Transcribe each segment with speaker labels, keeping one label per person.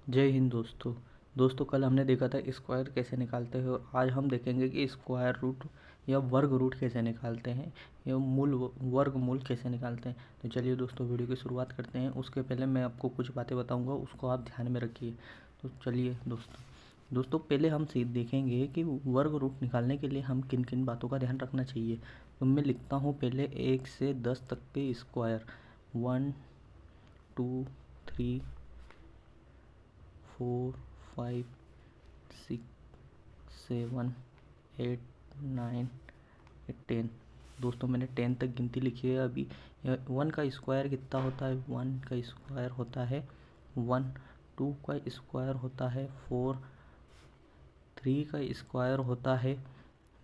Speaker 1: जय हिंद दोस्तों। कल हमने देखा था स्क्वायर कैसे निकालते हैं। आज हम देखेंगे कि स्क्वायर रूट या वर्ग रूट कैसे निकालते हैं या वर्गमूल कैसे निकालते हैं। तो चलिए दोस्तों वीडियो की शुरुआत करते हैं। उसके पहले मैं आपको कुछ बातें बताऊंगा, उसको आप ध्यान में रखिए। तो चलिए दोस्तों पहले हम देखेंगे कि वर्ग रूट निकालने के लिए हम किन किन बातों का ध्यान रखना चाहिए। तो मैं लिखता हूँ पहले 1 से 10 तक के स्क्वायर। 1 2 3 4 5 6 7 8 9 10। दोस्तों मैंने 10 तक गिनती लिखी है। अभी 1 का स्क्वायर कितना होता है? 1 का स्क्वायर होता है 1। 2 का स्क्वायर होता है 4। 3 का स्क्वायर होता है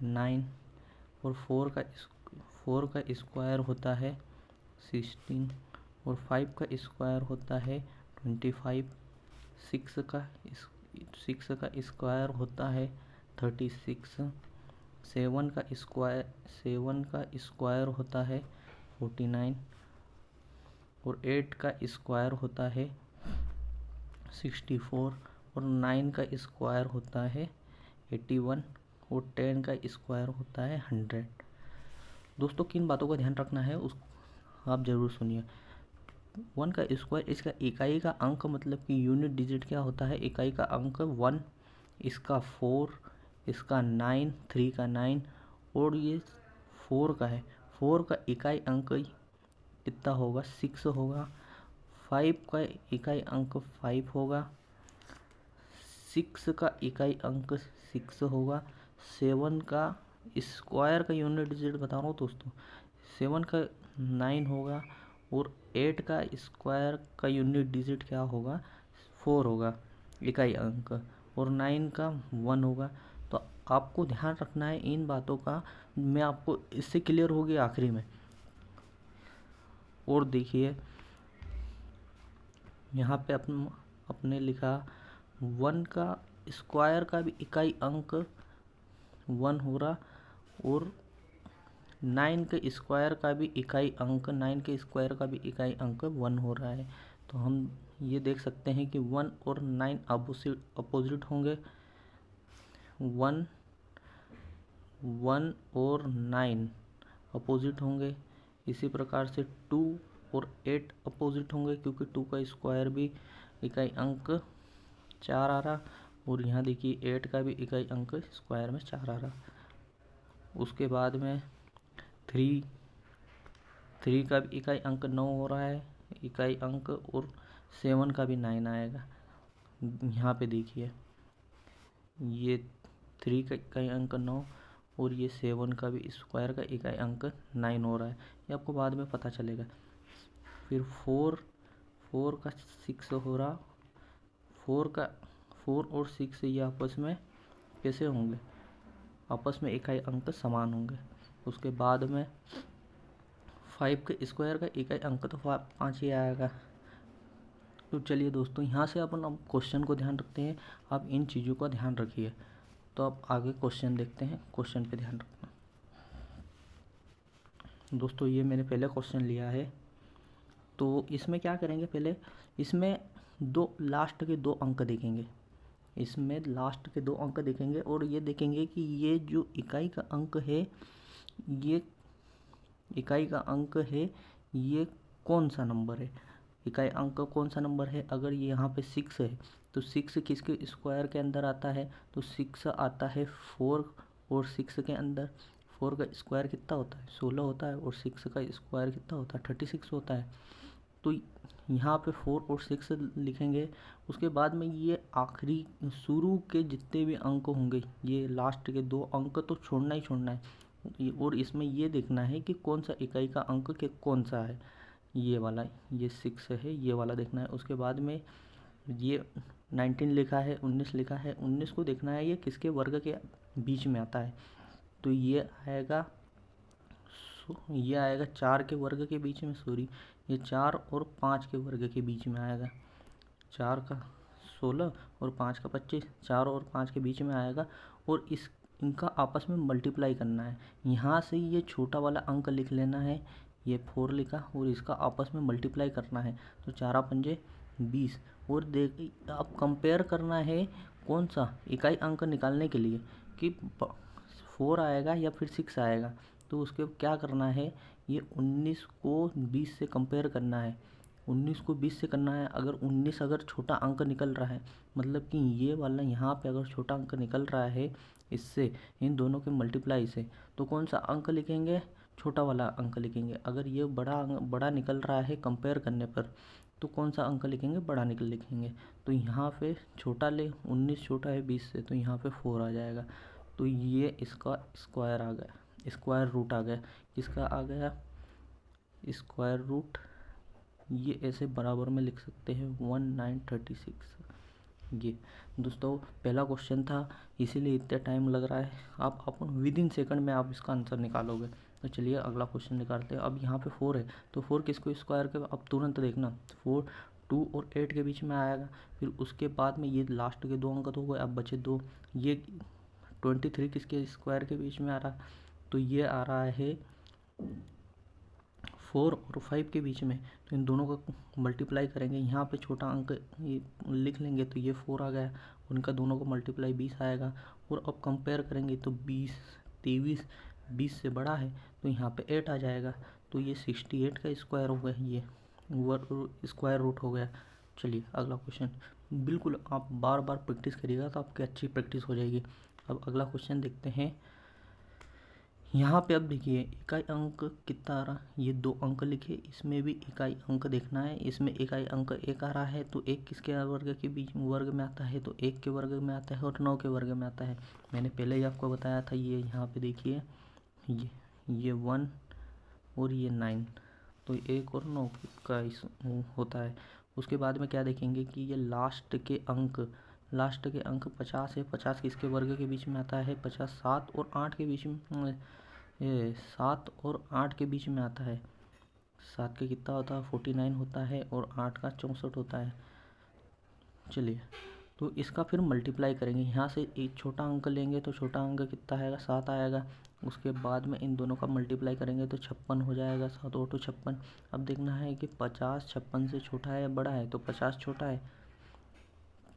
Speaker 1: 9 और 4 का स्क्वायर होता है 16 और 5 का स्क्वायर होता है 25। 6 का स्क्वायर होता है 36। 7 का स्क्वायर होता है 49 और 8 का स्क्वायर होता है 64 और 9 का स्क्वायर होता है 81 और 10 का स्क्वायर होता है 100। दोस्तों किन बातों का ध्यान रखना है उस आप ज़रूर सुनिए। 1 का स्क्वायर, इसका इकाई का अंक मतलब कि यूनिट डिजिट क्या होता है? इकाई का अंक 1, इसका 4, इसका 9, 3 का 9 और ये 4 का है। 4 का इकाई अंक कितना होगा? 6 होगा। 5 का इकाई अंक 5 होगा। 6 का इकाई अंक 6 होगा। 7 का स्क्वायर का यूनिट डिजिट बता रहा हूँ दोस्तों। 7 का 9 होगा और 8 का स्क्वायर का यूनिट डिजिट क्या होगा? 4 होगा इकाई अंक, और 9 का 1 होगा। तो आपको ध्यान रखना है इन बातों का। मैं आपको इससे क्लियर हो गया आखिरी में। और देखिए यहाँ पे अपने लिखा 1 का स्क्वायर का भी इकाई अंक 1 हो रहा और 9 के स्क्वायर का भी इकाई अंक 1 हो रहा है। तो हम ये देख सकते हैं कि 1 और 9 अपोजिट होंगे। 1 और 9 अपोजिट होंगे। इसी प्रकार से 2 और 8 अपोजिट होंगे, क्योंकि 2 का स्क्वायर भी इकाई अंक 4 आ रहा और यहाँ देखिए 8 का भी इकाई अंक स्क्वायर में 4 आ रहा। उसके बाद में 3 का भी इकाई अंक 9 हो रहा है इकाई अंक, और 7 का भी 9 आएगा। यहाँ पे देखिए ये 3 का इकाई अंक 9 और ये 7 का भी स्क्वायर का इकाई अंक 9 हो रहा है। ये आपको बाद में पता चलेगा। फिर 4 का 6 हो रहा। 4 और 6 ये आपस में कैसे होंगे? आपस में इकाई अंक समान होंगे। उसके बाद में 5 के स्क्वायर का इकाई अंक तो 5 ही आएगा। तो चलिए दोस्तों यहाँ से अपन अब क्वेश्चन को ध्यान रखते हैं। आप इन चीज़ों का ध्यान रखिए। तो अब आगे क्वेश्चन देखते हैं। क्वेश्चन पे ध्यान रखना दोस्तों। ये मैंने पहले क्वेश्चन लिया है। तो इसमें क्या करेंगे? पहले इसमें लास्ट के 2 अंक देखेंगे। इसमें लास्ट के 2 अंक देखेंगे और ये देखेंगे कि ये जो इकाई का अंक है, ये इकाई का अंक है, ये कौन सा नंबर है? इकाई अंक कौन सा नंबर है? अगर ये यहाँ पे 6 है तो 6 किसके स्क्वायर के अंदर आता है? तो 6 आता है 4 और 6 के अंदर। 4 का स्क्वायर कितना होता है? 16 होता है और 6 का स्क्वायर कितना होता है? 36 होता है। तो यहाँ पे 4 और 6 लिखेंगे। उसके बाद में ये आखिरी शुरू के जितने भी अंक होंगे, ये लास्ट के 2 अंक तो छोड़ना ही छोड़ना है। और इसमें ये देखना है कि कौन सा इकाई का अंक के कौन सा है। ये वाला, ये 6 है, ये वाला देखना है। उसके बाद में ये 19 लिखा है, 19 लिखा है। 19 को देखना है ये किसके वर्ग के बीच में आता है। तो ये आएगा 4 के वर्ग के बीच में, सॉरी, ये 4 और 5 के वर्ग के बीच में आएगा। 4 का 16 और 5 का 25, 4 और 5 के बीच में आएगा। और इनका आपस में मल्टीप्लाई करना है। यहाँ से ये छोटा वाला अंक लिख लेना है, ये 4 लिखा, और इसका आपस में मल्टीप्लाई करना है। तो 4 पंजे 20 और देख अब कंपेयर करना है कौन सा इकाई अंक निकालने के लिए कि 4 आएगा या फिर 6 आएगा। तो उसके क्या करना है, ये 19 को 20 से कंपेयर करना है। 19 को 20 से करना है। अगर 19 अगर छोटा अंक निकल रहा है, मतलब कि ये वाला यहाँ पे अगर छोटा अंक निकल रहा है इससे, इन दोनों के मल्टीप्लाई से, तो कौन सा अंक लिखेंगे, छोटा वाला अंक लिखेंगे। अगर ये बड़ा निकल रहा है कंपेयर करने पर, तो कौन सा अंक लिखेंगे, बड़ा लिखेंगे। तो यहाँ पे छोटा ले, 19 छोटा है 20 से, तो यहाँ पे 4 आ जाएगा। तो ये इसका स्क्वायर आ गया, स्क्वायर रूट आ गया। किसका आ गया, स्क्वायर रूट। ये ऐसे बराबर में लिख सकते हैं 1936। ये दोस्तों पहला क्वेश्चन था, इसीलिए इतना टाइम लग रहा है। आप अपन विद इन सेकंड में आप इसका आंसर निकालोगे। तो चलिए अगला क्वेश्चन निकालते हैं। अब यहाँ पे 4 है, तो 4 किसको स्क्वायर के, अब तुरंत देखना 4 2 और 8 के बीच में आएगा। फिर उसके बाद में ये लास्ट के 2 अंक तो हो गए, अब बचे 2। ये 23 किसके स्क्वायर के बीच में आ रहा, तो ये आ रहा है 4 और 5 के बीच में। तो इन दोनों का मल्टीप्लाई करेंगे, यहाँ पे छोटा अंक ये लिख लेंगे, तो ये 4 आ गया। उनका दोनों का मल्टीप्लाई 20 आएगा। और अब कंपेयर करेंगे तो 20 23 20 से बड़ा है, तो यहाँ पे 8 आ जाएगा। तो ये 68 का स्क्वायर हो गया, ये स्क्वायर रूट हो गया। चलिए अगला क्वेश्चन, बिल्कुल आप बार बार प्रैक्टिस करिएगा तो आपकी अच्छी प्रैक्टिस हो जाएगी। अब अगला क्वेश्चन देखते हैं। यहाँ पे अब देखिए इकाई अंक कितना आ रहा, ये 2 अंक लिखे, इसमें भी इकाई अंक देखना है। इसमें इकाई अंक 1 आ रहा है, तो 1 किसके वर्ग के बीच वर्ग में आता है, तो 1 के वर्ग में आता है और 9 के वर्ग में आता है। मैंने पहले ही आपको बताया था। ये यहाँ पे देखिए ये 1 और ये 9, तो 1 और 9 का इस होता है। उसके बाद में क्या देखेंगे कि ये लास्ट के अंक 50 है। 50 किसके वर्ग के बीच में आता है, 50 7 और 8 के बीच में, ये 7 और 8 के बीच में आता है। 7 का कितना होता है, 49 होता है, और 8 का 64 होता है। चलिए तो इसका फिर मल्टीप्लाई करेंगे। यहाँ से एक छोटा अंक लेंगे, तो छोटा अंक कितना आएगा, 7 आएगा। उसके बाद में इन दोनों का मल्टीप्लाई करेंगे तो 56 हो जाएगा। 7 और 2 56। अब देखना है कि 50 56 से छोटा है या बड़ा है, तो 50 छोटा है,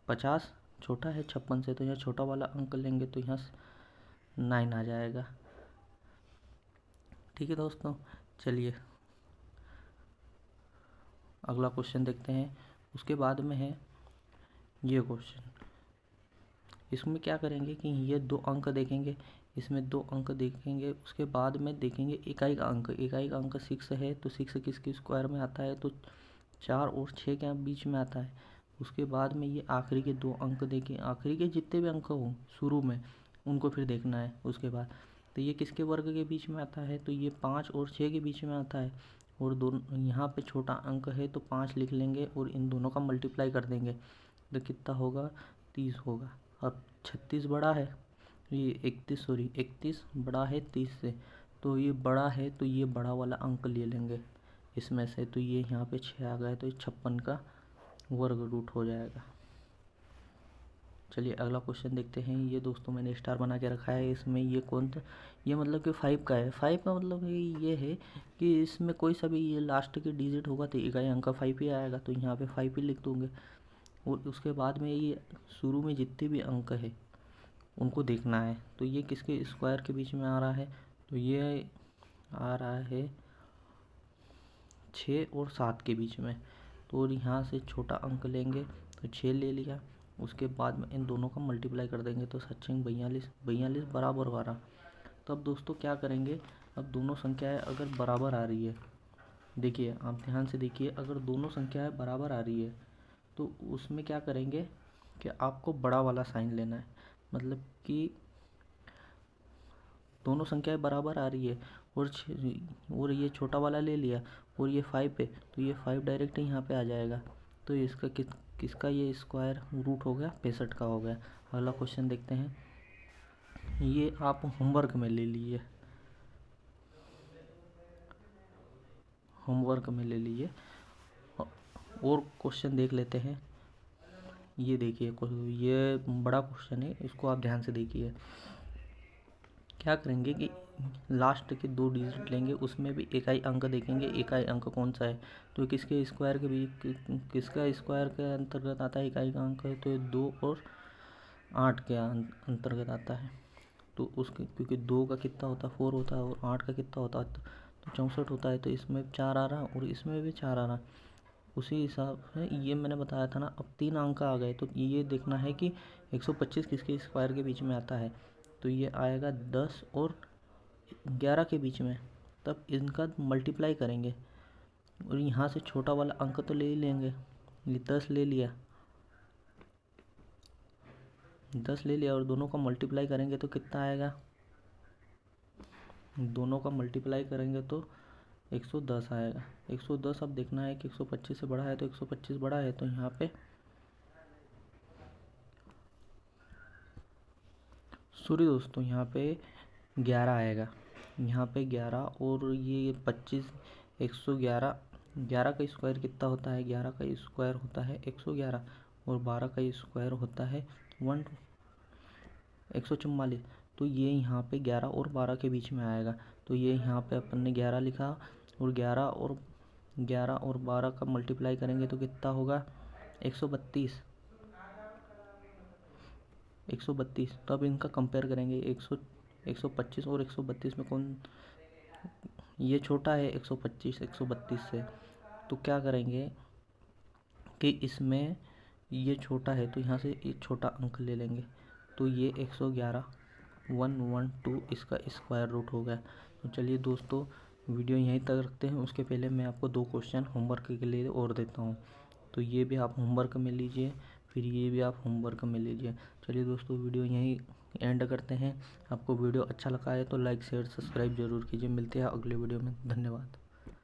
Speaker 1: 50 छोटा है 56 से, तो यहाँ छोटा वाला अंक लेंगे तो यहाँ 9 आ जाएगा। ठीक है दोस्तों, चलिए अगला क्वेश्चन देखते हैं। उसके बाद में है ये क्वेश्चन। इसमें क्या करेंगे कि ये 2 अंक देखेंगे, इसमें 2 अंक देखेंगे। उसके बाद में देखेंगे इकाई का अंक 6 है, तो 6 किसके स्क्वायर में आता है, तो 4 और 6 के बीच में आता है। उसके बाद में ये आखिरी के 2 अंक देखें, आखिरी के जितने भी अंक हों शुरू में उनको फिर देखना है। उसके बाद तो ये किसके वर्ग के बीच में आता है, तो ये 5 और 6 के बीच में आता है। और दोनों यहाँ पे छोटा अंक है तो 5 लिख लेंगे और इन दोनों का मल्टीप्लाई कर देंगे, तो कितना होगा, 30 होगा। अब 36 बड़ा है, ये 31 बड़ा है 30 से, तो ये बड़ा है, तो ये बड़ा वाला अंक ले लेंगे इसमें से। तो ये यहाँ पे 6 आ गया, तो ये 56 का वर्ग रूट हो जाएगा। चलिए अगला क्वेश्चन देखते हैं। ये दोस्तों मैंने स्टार बना के रखा है। इसमें ये कौन था, ये मतलब कि 5 का है। 5 का मतलब ये है कि इसमें कोई सा भी ये लास्ट के डिजिट होगा तो इकाई अंक का 5 ही आएगा, तो यहाँ पे 5 ही लिख दूँगे। और उसके बाद में ये शुरू में जितने भी अंक है उनको देखना है। तो ये किसके स्क्वायर के बीच में आ रहा है, तो ये आ रहा है 6 और 7 के बीच में। तो यहाँ से छोटा अंक लेंगे, तो 6 ले लिया। उसके बाद में इन दोनों का मल्टीप्लाई कर देंगे, तो 7 42 बराबर 12। तो अब दोस्तों क्या करेंगे, अब दोनों संख्याएं अगर बराबर आ रही है, देखिए आप ध्यान से देखिए, अगर दोनों संख्याएं बराबर आ रही है तो उसमें क्या करेंगे कि आपको बड़ा वाला साइन लेना है। मतलब कि दोनों संख्याएं बराबर आ रही है और ये छोटा वाला ले लिया और ये 5 है, तो ये 5 डायरेक्ट यहाँ पे आ जाएगा। तो इसका किसका ये स्क्वायर रूट हो गया, 65 का हो गया। अगला क्वेश्चन देखते हैं। ये आप होमवर्क में ले लीजिए, और क्वेश्चन देख लेते हैं। ये देखिए ये बड़ा क्वेश्चन है, इसको आप ध्यान से देखिए। क्या करेंगे कि लास्ट के 2 डिजिट लेंगे, उसमें भी इकाई अंक देखेंगे, इकाई अंक कौन सा है। तो किसके स्क्वायर के भी किसका स्क्वायर के अंतर्गत आता है इकाई का अंक है, तो ये 2 और 8 के अंतर्गत आता है। तो उसके क्योंकि 2 का कितना होता है 4 होता है और 8 का कितना होता है तो 64 होता है। तो इसमें 4 आ रहा और इसमें भी 4 आ रहा। उसी हिसाब से ये मैंने बताया था ना। अब 3 अंक आ गए तो ये देखना है कि 125 किसके स्क्वायर के बीच में आता है। तो ये आएगा 10 और 11 के बीच में। तब इनका मल्टीप्लाई करेंगे और यहाँ से छोटा वाला अंक तो ले ही लेंगे। ये 10 ले लिया, 10 ले लिया और दोनों का मल्टीप्लाई करेंगे तो कितना आएगा, दोनों का मल्टीप्लाई करेंगे तो 110 आएगा। 110 अब देखना है कि 125 से बड़ा है तो 125 बड़ा है, तो यहाँ पे सॉरी दोस्तों यहाँ पे 11 आएगा। यहाँ पे 11 और ये 25 111 11 का स्क्वायर कितना होता है, 11 का स्क्वायर होता है 111 और 12 का स्क्वायर होता है 144। तो ये यहाँ पे 11 और 12 के बीच में आएगा। तो ये यहाँ पे अपन ने 11 लिखा और 11 और 12 का मल्टीप्लाई करेंगे तो कितना होगा 132। 132। तो अब इनका कंपेयर करेंगे 125 और 132 में कौन ये छोटा है 125 132 से। तो क्या करेंगे कि इसमें ये छोटा है तो यहाँ से एक छोटा अंक ले लेंगे। तो ये 111 112 इसका स्क्वायर रूट हो गया। तो चलिए दोस्तों वीडियो यहीं तक रखते हैं। उसके पहले मैं आपको 2 क्वेश्चन होमवर्क के लिए और देता हूँ। तो ये भी आप होमवर्क में लीजिए, फिर ये भी आप होमवर्क में लीजिए। चलिए दोस्तों वीडियो यहीं एंड करते हैं। आपको वीडियो अच्छा लगा है तो लाइक शेयर सब्सक्राइब जरूर कीजिए। मिलते हैं अगले वीडियो में। धन्यवाद।